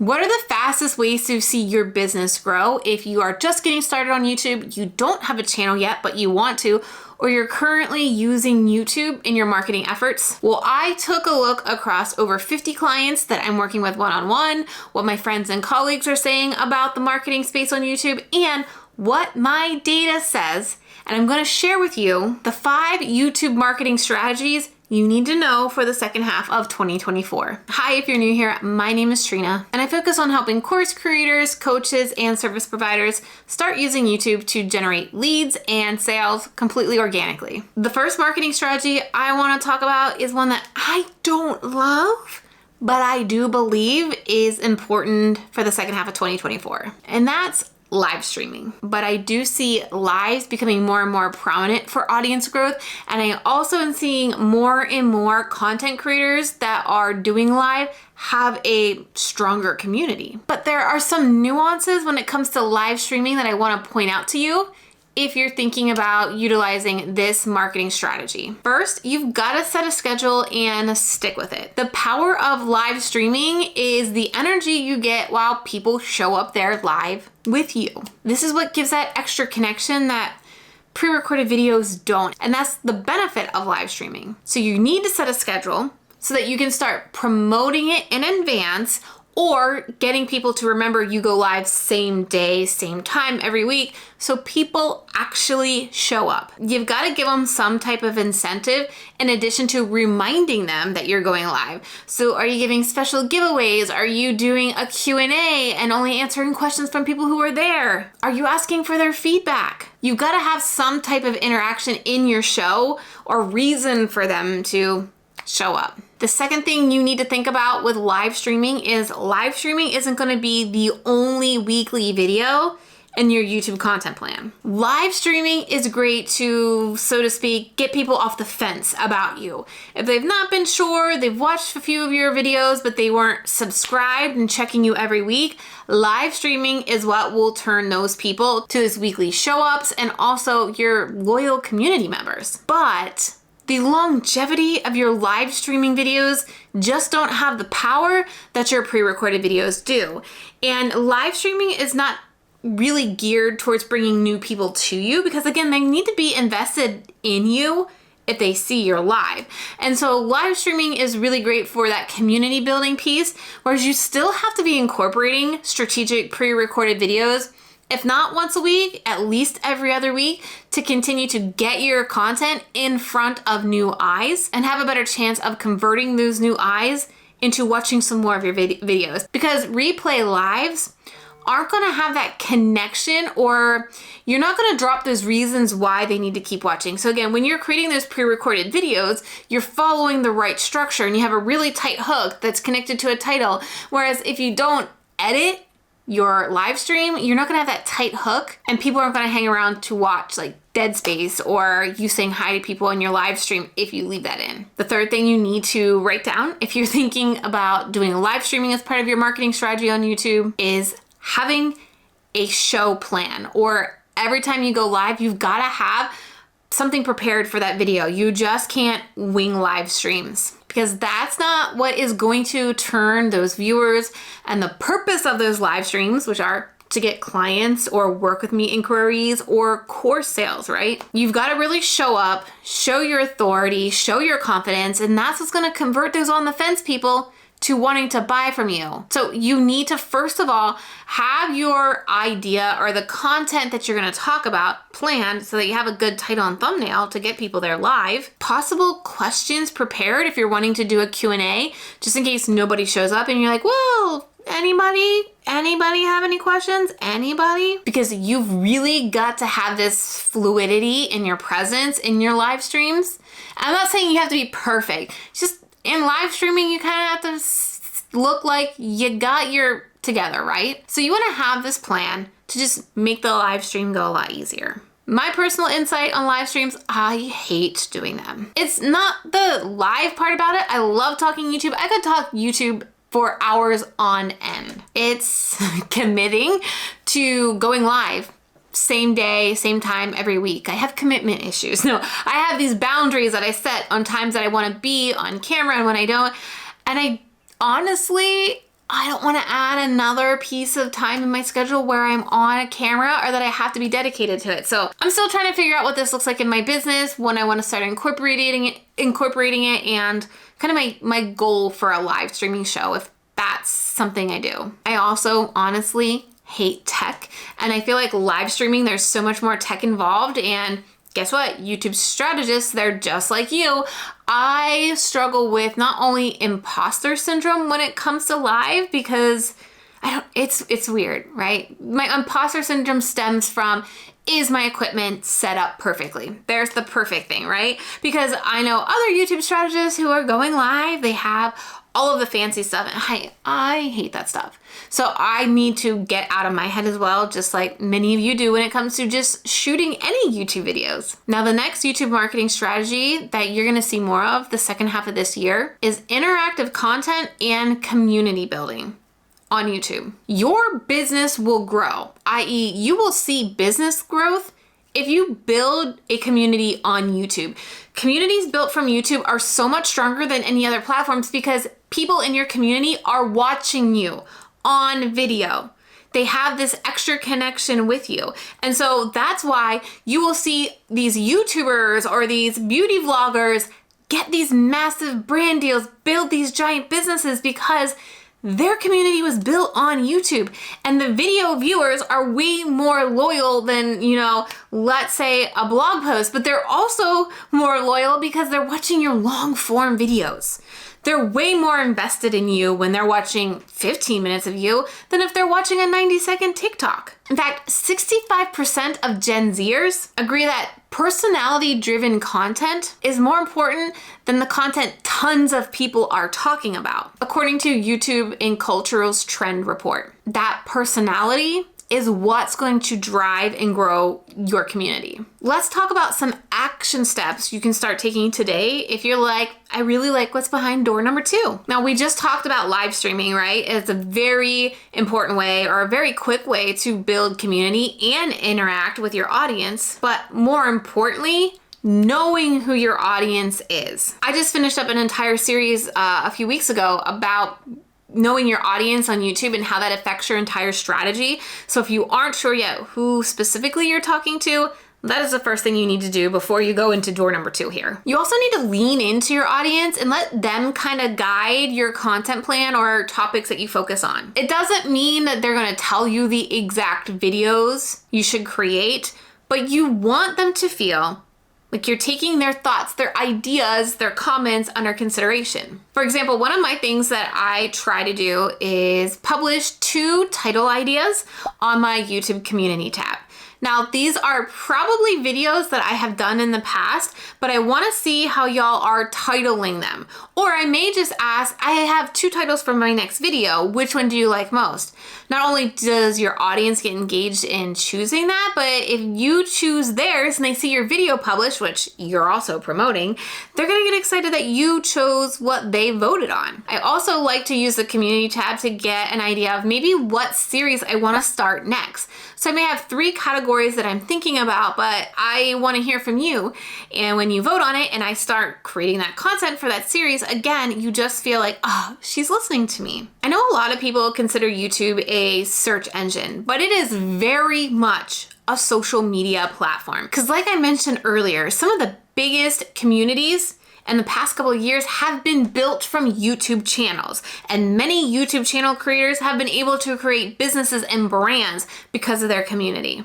What are the fastest ways to see your business grow if you are just getting started on YouTube, you don't have a channel yet, but you want to, or you're currently using YouTube in your marketing efforts? Well, I took a look across over 50 clients that I'm working with one-on-one, what my friends and colleagues are saying about the marketing space on YouTube, and what my data says. And I'm gonna share with you the 5 YouTube marketing strategies you need to know for the second half of 2024. Hi, if you're new here, my name is Trena, and I focus on helping course creators, coaches, and service providers start using YouTube to generate leads and sales completely organically. The first marketing strategy I wanna talk about is one that I don't love, but I do believe is important for the second half of 2024, and that's live streaming. But I do see lives becoming more and more prominent for audience growth, and I also am seeing more and more content creators that are doing live have a stronger community. But there are some nuances when it comes to live streaming that I want to point out to you if you're thinking about utilizing this marketing strategy. First, you've got to set a schedule and stick with it. The power of live streaming is the energy you get while people show up there live with you. This is what gives that extra connection that pre-recorded videos don't, and that's the benefit of live streaming. So you need to set a schedule so that you can start promoting it in advance, or getting people to remember you go live same day, same time every week, so people actually show up. You've got to give them some type of incentive in addition to reminding them that you're going live. So are you giving special giveaways? Are you doing a Q&A and only answering questions from people who are there? Are you asking for their feedback? You've got to have some type of interaction in your show or reason for them to show up. The second thing you need to think about with live streaming is live streaming isn't going to be the only weekly video in your YouTube content plan. Live streaming is great to, so to speak, get people off the fence about you. If they've not been sure, they've watched a few of your videos, but they weren't subscribed and checking you every week, live streaming is what will turn those people to those weekly show ups and also your loyal community members. But the longevity of your live streaming videos just don't have the power that your pre-recorded videos do. And live streaming is not really geared towards bringing new people to you because, again, they need to be invested in you if they see you're live. And so live streaming is really great for that community building piece, whereas you still have to be incorporating strategic pre-recorded videos, if not once a week, at least every other week, to continue to get your content in front of new eyes and have a better chance of converting those new eyes into watching some more of your videos. Because replay lives aren't gonna have that connection, or you're not gonna drop those reasons why they need to keep watching. So again, when you're creating those pre-recorded videos, you're following the right structure and you have a really tight hook that's connected to a title. Whereas if you don't edit your live stream, you're not gonna have that tight hook and people aren't gonna hang around to watch like dead space or you saying hi to people in your live stream if you leave that in. The third thing you need to write down if you're thinking about doing live streaming as part of your marketing strategy on YouTube is having a show plan, or every time you go live, you've gotta have something prepared for that video. You just can't wing live streams, because that's not what is going to turn those viewers and the purpose of those live streams, which are to get clients or work with me inquiries or course sales, right? You've got to really show up, show your authority, show your confidence, and that's what's going to convert those on the fence people to wanting to buy from you. So you need to, first of all, have your idea or the content that you're gonna talk about planned so that you have a good title and thumbnail to get people there live. Possible questions prepared if you're wanting to do a Q&A, just in case nobody shows up and you're like, well, anybody have any questions? Anybody? Because you've really got to have this fluidity in your presence in your live streams. I'm not saying you have to be perfect. Just in live streaming, you kind of have to look like you got your together, right? So you want to have this plan to just make the live stream go a lot easier. My personal insight on live streams, I hate doing them. It's not the live part about it. I love talking YouTube. I could talk YouTube for hours on end. It's committing to going live same day, same time every week. I have commitment issues. No, I have these boundaries that I set on times that I want to be on camera and when I don't. And I honestly, I don't want to add another piece of time in my schedule where I'm on a camera or that I have to be dedicated to it. So I'm still trying to figure out what this looks like in my business, when I want to start incorporating it, and kind of my goal for a live streaming show, if that's something I do. I also honestly hate tech, and I feel like live streaming, there's so much more tech involved, and guess what? YouTube strategists, they're just like you. I struggle with not only imposter syndrome when it comes to live, because it's weird, right? My imposter syndrome stems from, is my equipment set up perfectly? There's the perfect thing, right? Because I know other YouTube strategists who are going live, they have all of the fancy stuff, and I hate that stuff. So I need to get out of my head as well, just like many of you do when it comes to just shooting any YouTube videos. Now, the next YouTube marketing strategy that you're gonna see more of the second half of this year is interactive content and community building on YouTube. Your business will grow, i.e. you will see business growth if you build a community on YouTube. Communities built from YouTube are so much stronger than any other platforms because people in your community are watching you on video. They have this extra connection with you. And so that's why you will see these YouTubers or these beauty vloggers get these massive brand deals, build these giant businesses, because their community was built on YouTube, and the video viewers are way more loyal than, let's say a blog post, but they're also more loyal because they're watching your long form videos. They're way more invested in you when they're watching 15 minutes of you than if they're watching a 90-second TikTok. In fact, 65% of Gen Zers agree that personality-driven content is more important than the content tons of people are talking about, according to YouTube and Cultural's trend report. That personality is what's going to drive and grow your community. Let's talk about some action steps you can start taking today if you're like, I really like what's behind door number 2. Now, we just talked about live streaming, right? It's a very important way, or a very quick way, to build community and interact with your audience. But more importantly, knowing who your audience is. I just finished up an entire series a few weeks ago about knowing your audience on YouTube and how that affects your entire strategy. So if you aren't sure yet who specifically you're talking to, that is the first thing you need to do before you go into door number 2 here. You also need to lean into your audience and let them kind of guide your content plan or topics that you focus on. It doesn't mean that they're going to tell you the exact videos you should create, but you want them to feel like you're taking their thoughts, their ideas, their comments under consideration. For example, one of my things that I try to do is publish 2 title ideas on my YouTube community tab. Now, these are probably videos that I have done in the past, but I want to see how y'all are titling them. Or I may just ask, I have 2 titles for my next video. Which one do you like most? Not only does your audience get engaged in choosing that, but if you choose theirs and they see your video published, which you're also promoting, they're going to get excited that you chose what they voted on. I also like to use the community tab to get an idea of maybe what series I want to start next. So I may have 3 categories that I'm thinking about, but I want to hear from you. And when you vote on it and I start creating that content for that series, again, you just feel like, oh, she's listening to me. I know a lot of people consider YouTube a search engine, but it is very much a social media platform. Because like I mentioned earlier, some of the biggest communities in the past couple of years have been built from YouTube channels, and many YouTube channel creators have been able to create businesses and brands because of their community.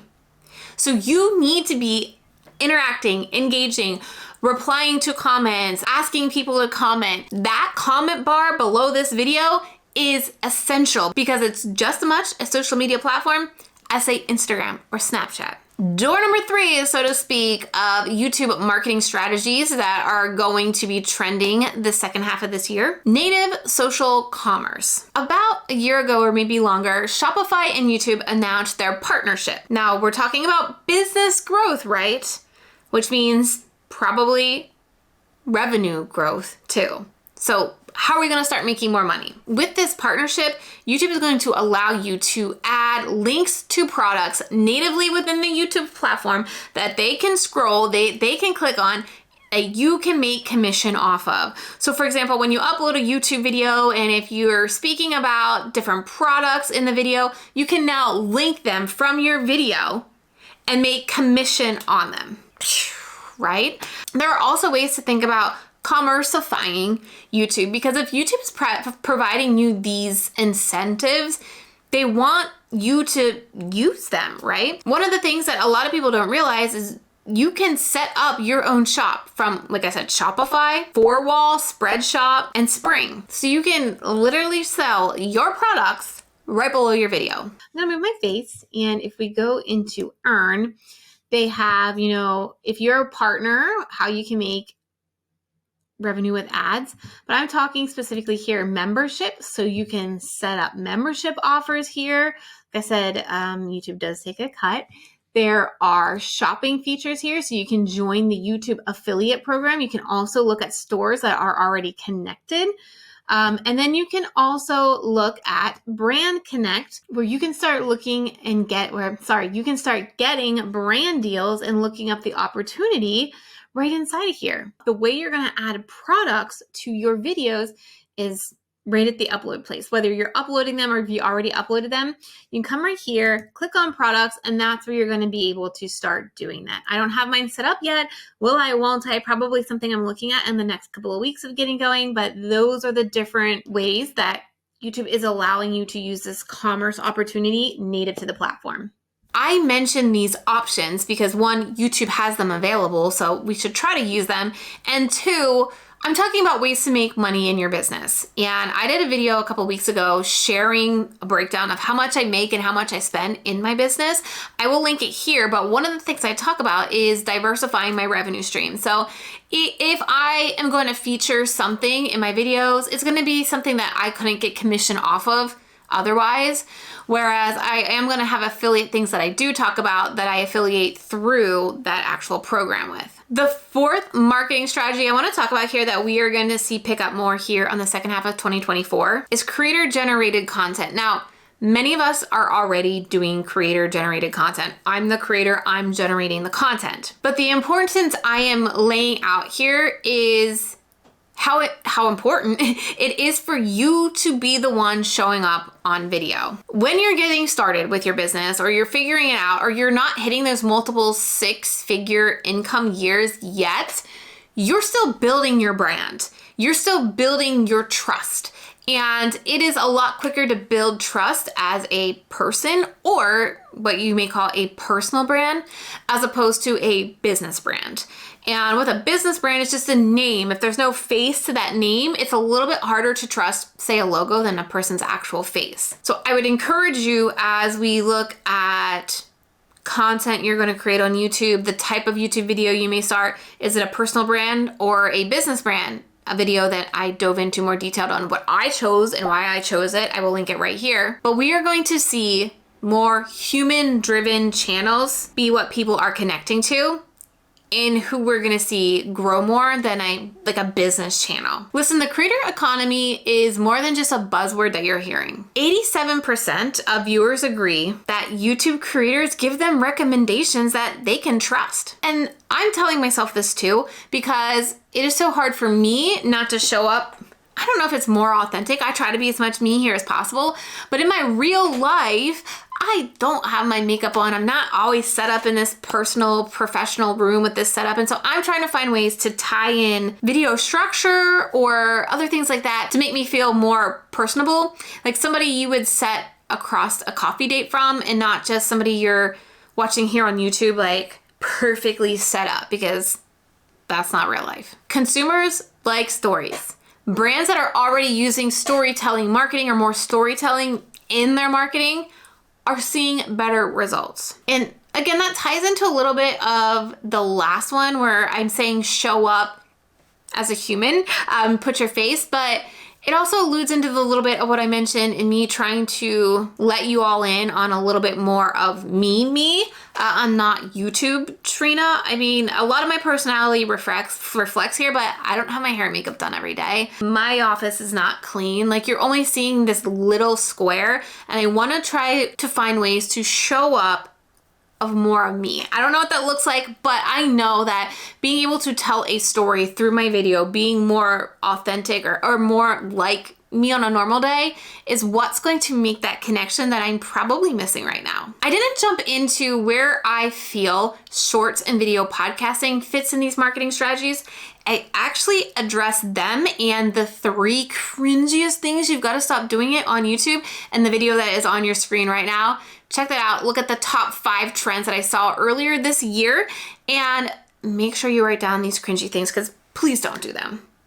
So you need to be interacting, engaging, replying to comments, asking people to comment. That comment bar below this video is essential because it's just as much a social media platform as, say, Instagram or Snapchat. Door number 3 is, so to speak, of YouTube marketing strategies that are going to be trending the second half of this year. Native social commerce. About a year ago or maybe longer, Shopify and YouTube announced their partnership. Now we're talking about business growth, right? Which means probably revenue growth too. So how are we going to start making more money? With this partnership, YouTube is going to allow you to add links to products natively within the YouTube platform that they can scroll, they can click on, that you can make commission off of. So for example, when you upload a YouTube video and if you're speaking about different products in the video, you can now link them from your video and make commission on them, right? There are also ways to think about commerceifying YouTube, because if YouTube is providing you these incentives, they want you to use them, right? One of the things that a lot of people don't realize is you can set up your own shop from, like I said, Shopify, 4Wall, Spreadshop, and Spring. So you can literally sell your products right below your video. I'm gonna move my face, and if we go into Earn, they have, if you're a partner, how you can make revenue with ads, but I'm talking specifically here membership. So you can set up membership offers here. Like I said, YouTube does take a cut. There are shopping features here, so you can join the YouTube affiliate program. You can also look at stores that are already connected. And then you can also look at Brand Connect, where you can start looking and you can start getting brand deals and looking up the opportunity right inside of here. The way you're going to add products to your videos is right at the upload place. Whether you're uploading them or if you already uploaded them, you can come right here, click on products, and that's where you're going to be able to start doing that. I don't have mine set up yet. Will I, won't I? Probably something I'm looking at in the next couple of weeks of getting going, but those are the different ways that YouTube is allowing you to use this commerce opportunity native to the platform. I mentioned these options because one, YouTube has them available, so we should try to use them. And two, I'm talking about ways to make money in your business. And I did a video a couple weeks ago sharing a breakdown of how much I make and how much I spend in my business. I will link it here, but one of the things I talk about is diversifying my revenue stream. So if I am going to feature something in my videos, it's going to be something that I couldn't get commission off of otherwise. Whereas I am going to have affiliate things that I do talk about that I affiliate through that actual program with. The fourth marketing strategy I want to talk about here that we are going to see pick up more here on the second half of 2024 is creator generated content. Now, many of us are already doing creator generated content. I'm the creator, I'm generating the content. But the importance I am laying out here is how important it is for you to be the one showing up on video. When you're getting started with your business or you're figuring it out or you're not hitting those multiple 6-figure income years yet, you're still building your brand. You're still building your trust. And it is a lot quicker to build trust as a person, or what you may call a personal brand, as opposed to a business brand. And with a business brand, it's just a name. If there's no face to that name, it's a little bit harder to trust, say, a logo than a person's actual face. So I would encourage you, as we look at content you're going to create on YouTube, the type of YouTube video you may start. Is it a personal brand or a business brand? A video that I dove into more detailed on what I chose and why I chose it. I will link it right here. But we are going to see more human-driven channels be what people are connecting to, and who we're gonna see grow more than a business channel. Listen, the creator economy is more than just a buzzword that you're hearing. 87% of viewers agree that YouTube creators give them recommendations that they can trust. And I'm telling myself this too, because it is so hard for me not to show up. I don't know if it's more authentic. I try to be as much me here as possible, but in my real life, I don't have my makeup on. I'm not always set up in this personal, professional room with this setup. And so I'm trying to find ways to tie in video structure or other things like that to make me feel more personable. Like somebody you would set across a coffee date from, and not just somebody you're watching here on YouTube, like perfectly set up, because that's not real life. Consumers like stories. Brands that are already using storytelling marketing or more storytelling in their marketing are seeing better results. And again, that ties into a little bit of the last one where I'm saying show up as a human, put your face, but it also alludes into the little bit of what I mentioned in me trying to let you all in on a little bit more of me. I'm not YouTube Trena. I mean, a lot of my personality reflects here, but I don't have my hair and makeup done every day. My office is not clean. Like, you're only seeing this little square, and I want to try to find ways to show up of more of me. I don't know what that looks like, but I know that being able to tell a story through my video, being more authentic or more like me on a normal day is what's going to make that connection that I'm probably missing right now. I didn't jump into where I feel shorts and video podcasting fits in these marketing strategies. I actually addressed them and the 3 cringiest things you've got to stop doing it on YouTube, and the video that is on your screen right now. Check that out. Look at the top 5 trends that I saw earlier this year and make sure you write down these cringy things, because please don't do them.